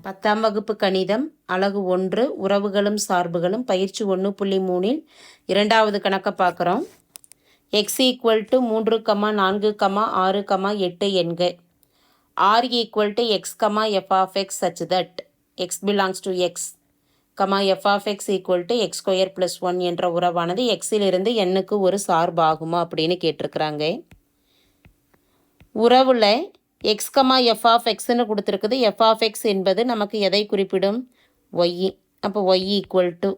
10ஆம் வகுப்பு கணிதம் அலகு 1 உறவுகளும் சார்புகளும் பயிற்சி 1.3 இரண்டாவது கணக்கை பார்க்குறோம். x = 3, 4, 6, 8 என்க. r = x, f(x) such that x belongs to x, f(x) = x² + 1 என்ற உறவானது xலிருந்து nக்கு ஒரு சார்பாகுமா அப்படின்னு கேட்டிருக்கிறாங்க. உறவுல x, f(x)ன்னு கொடுத்துருக்குது. f(x) என்பது நமக்கு எதை குறிப்பிடும்? y. அப்போ y =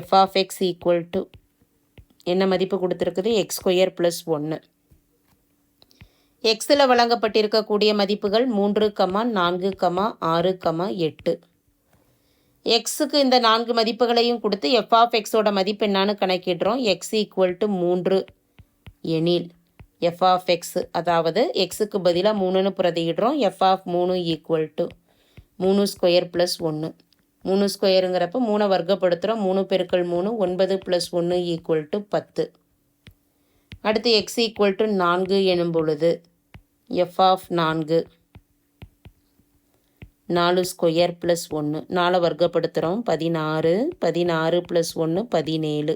f(x) = என்ன மதிப்பு கொடுத்துருக்குது? x² + 1. எக்ஸில் வழங்கப்பட்டிருக்கக்கூடிய மதிப்புகள் 3, 4, 6, 8. எக்ஸுக்கு இந்த 4 மதிப்புகளையும் கொடுத்து f(x)ஓட மதிப்பு என்னான்னு கணக்கிடுறோம். x = 3 எனில் f(x) அதாவது எக்ஸுக்கு பதிலாக 3ன்னு பிரதியிடுறோம். f(3) = 3² + 1. 3²ங்கிறப்ப 3 வர்க்கப்படுத்துகிறோம். 3 × 3 9 + 1 = 10. அடுத்து x = 4 எனும் பொழுது f(4) 4² + 1. 4 வர்க்கப்படுத்துகிறோம். 16 16 + 1 17.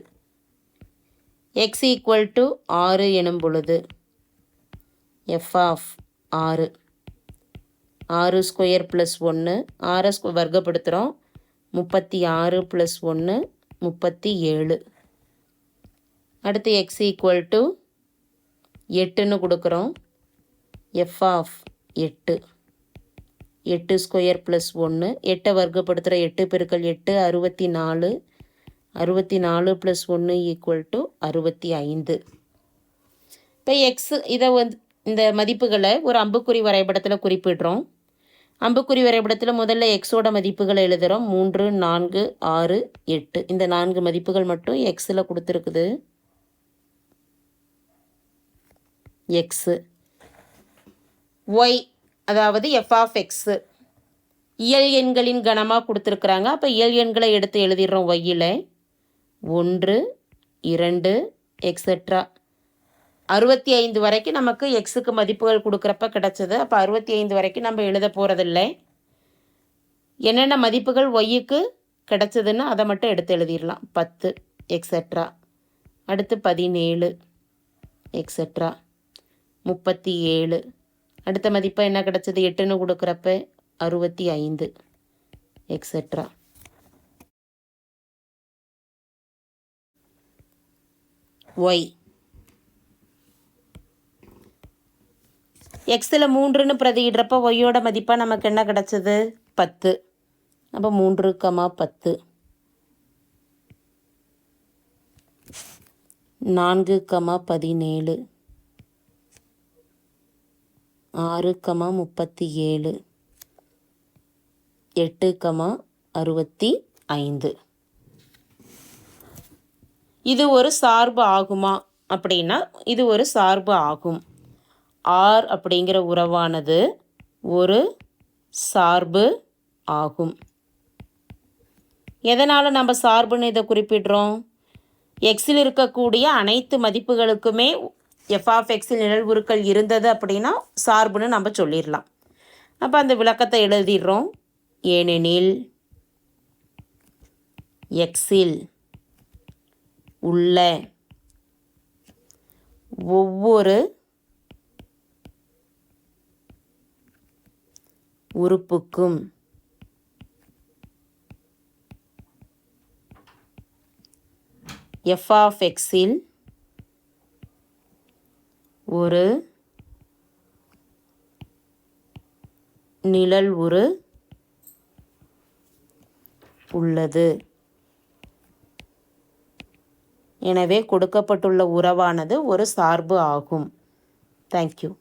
x = 6 எனும் பொழுது f(6) 6² + 1. 6 வர்க்கப்படுத்துகிறோம். 36 + 1 37. அடுத்து x = 8ன்னு கொடுக்குறோம். f(8) 8² + 1. 8 வர்க்கப்படுத்துகிற 8 × 8 64. 64 + 1 = 65. இப்போ இதை இந்த மதிப்புகளை ஒரு அம்புக்குறி வரைபடத்தில் குறிப்பிடுறோம். அம்புக்குறி வரைபடத்தில் முதல்ல எக்ஸோட மதிப்புகளை எழுதுகிறோம். 3, 4, 6, 8. இந்த 4 மதிப்புகள் மட்டும் எக்ஸில் கொடுத்துருக்குது. எக்ஸு ஒய் அதாவது f(x) இயல் எண்களின் கணமாக கொடுத்துருக்குறாங்க. அப்போ இயல் எண்களை எடுத்து எழுதிடுறோம். ஒய்யில் 1, 2 எக்ஸெட்ரா 65 வரைக்கும் நமக்கு எக்ஸுக்கு மதிப்புகள் கொடுக்குறப்ப கிடச்சது. அப்போ 65 வரைக்கும் நம்ம எழுத போகிறதில்லை. என்னென்ன மதிப்புகள் ஒய்யுக்கு கிடச்சதுன்னு அதை மட்டும் எடுத்து எழுதிடலாம். 10 எக்ஸெட்ரா. அடுத்து 17 எக்ஸெட்ரா 37. அடுத்த மதிப்பை என்ன கிடச்சது? 8ன்னு கொடுக்குறப்ப 65 எக்ஸெட்ரா. ஒய் எக்ஸில் 3ன்னு பிரதியிடுறப்ப ஒய்யோட மதிப்பாக நமக்கு என்ன கிடச்சது? 10. அப்போ 3, 10. 4, 17. 6, 37. 8, 65. இது ஒரு சார்பு ஆகுமா அப்படின்னா இது ஒரு சார்பு ஆகும். r அப்படிங்கிற உறவானது ஒரு சார்பு ஆகும். எதனால் நம்ம சார்புன்னு இதை குறிப்பிடுறோம்? எக்ஸில் இருக்கக்கூடிய அனைத்து மதிப்புகளுக்குமே f(x)ல் நிழல் உருக்கள் இருந்தது அப்படின்னா சார்புன்னு நம்ம சொல்லிடலாம். அப்போ அந்த விளக்கத்தை எழுதிடுறோம். ஏனெனில் எக்ஸில் உள்ள ஒவ்வொரு உறுப்புக்கும் f(x)ல் ஒரு நிழல் உரு உள்ளது. எனவே கொடுக்கப்பட்டுள்ள உறவானது ஒரு சார்பு ஆகும். தேங்க்யூ.